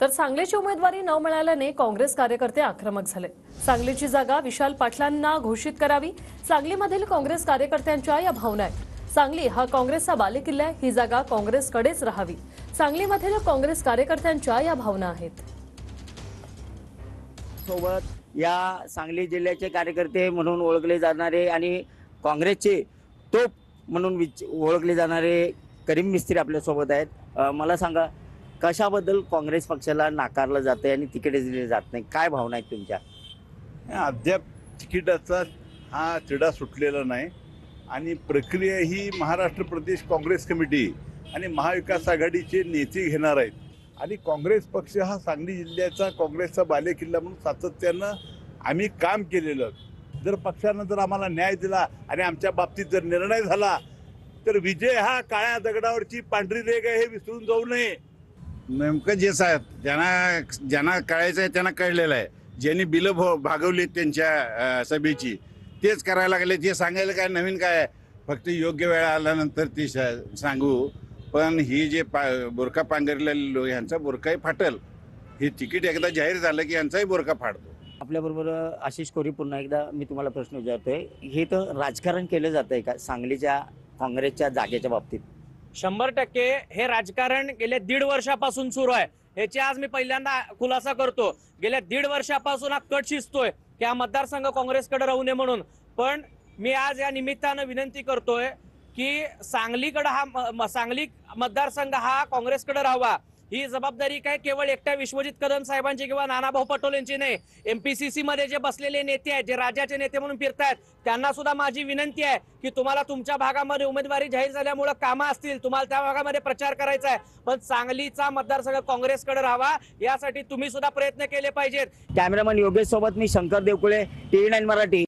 तर सांगलीची उमेदवारी न मिळाल्याने काँग्रेस कार्यकर्ते आक्रमक झाले। सांगलीची जागा विशाल पाटलांना घोषित करावी, सांगलीमधील काँग्रेस कार्यकर्त्यांच्या या भावना आहेत। सांगली हा काँग्रेसचा बालेकिल्ला आहे, ही जागा काँग्रेसकडेच राहावी, सांगलीमधील काँग्रेस कार्यकर्त्यांच्या या भावना आहेत। सोबत या सांगली जिल्ह्याचे कार्यकर्ते म्हणून ओळखले जाणारे आणि काँग्रेसचे तोप म्हणून ओळखले जाणारे करीम मिस्त्री आपल्या सोबत आहेत। मला सांगा, कशाबद्दल काँग्रेस पक्षाला नाकारलं जाते आणि तिकीट दिले जात नाही, काय भावना आहेत तुमच्या? अद्याप तिकिटाचा हा तिढा सुटलेला नाही आणि प्रक्रिया ही महाराष्ट्र प्रदेश काँग्रेस कमिटी आणि महाविकास आघाडीचे नेते घेणार आहेत आणि काँग्रेस पक्ष हा सांगली जिल्ह्याचा काँग्रेसचा बालेकिल्ला म्हणून सातत्यानं आम्ही काम केलेलं। जर पक्षानं जर आम्हाला न्याय दिला आणि आमच्या बाबतीत जर निर्णय झाला तर विजय हा काळ्या दगडावरची पांढरी रेघ आहे, हे विसरून जाऊ नये। नेमकं जे साहेब ज्यांना कळायचं आहे त्यांना कळलेलं आहे, ज्यांनी बिलं भागवली त्यांच्या सभेची तेच करायला लागले। जे सांगायला काय नवीन काय आहे, फक्त योग्य वेळ आल्यानंतर ती सांगू। पण ही जे बोरका पांघरलेले लोक, ह्यांचा बोरकाही फाटल। हे तिकीट एकदा जाहीर झालं की यांचाही बोरका फाटतो। आपल्याबरोबर आशिष कोरी, पुन्हा एकदा मी तुम्हाला प्रश्न विचारतोय, हे तर राजकारण केलं जातंय का सांगलीच्या काँग्रेसच्या जागेच्या बाबतीत? 100% हे राजकारण गेल्या 1.5 वर्षापासून सुरू आहे। ह्याची आज मी पहिल्यांदा खुलासा करतो। गेल्या 1.5 वर्षापासून हा कट शिजतोय की हा मतदारसंघ काँग्रेसकडे राहू नये म्हणून। पण मी आज या निमित्तानं विनंती करतोय की सांगलीकडे सांगली मतदारसंघ हा काँग्रेसकडे राहावा। ही जबाबदारी काय केवळ एकट्या विश्वजित कदम साहेबांची किंवा नानाभाऊ पटोलेंची नाही, एमपीसीसी मध्ये जे बसलेले नेते आहेत, जे राज्याचे नेते म्हणून फिरतायत, त्यांना सुद्धा माझी विनंती आहे की तुम्हाला तुमच्या भागामध्ये उमेदवारी जाहीर झाल्यामुळे कामं असतील, तुम्हाला त्या भागामध्ये प्रचार करायचा आहे, पण सांगलीचा मतदारसंघ काँग्रेसकडे राहावा यासाठी तुम्ही सुद्धा प्रयत्न केले पाहिजेत। कॅमेरामन योगेश सोबत मी शंकर देवकुळे, TV9 मराठी।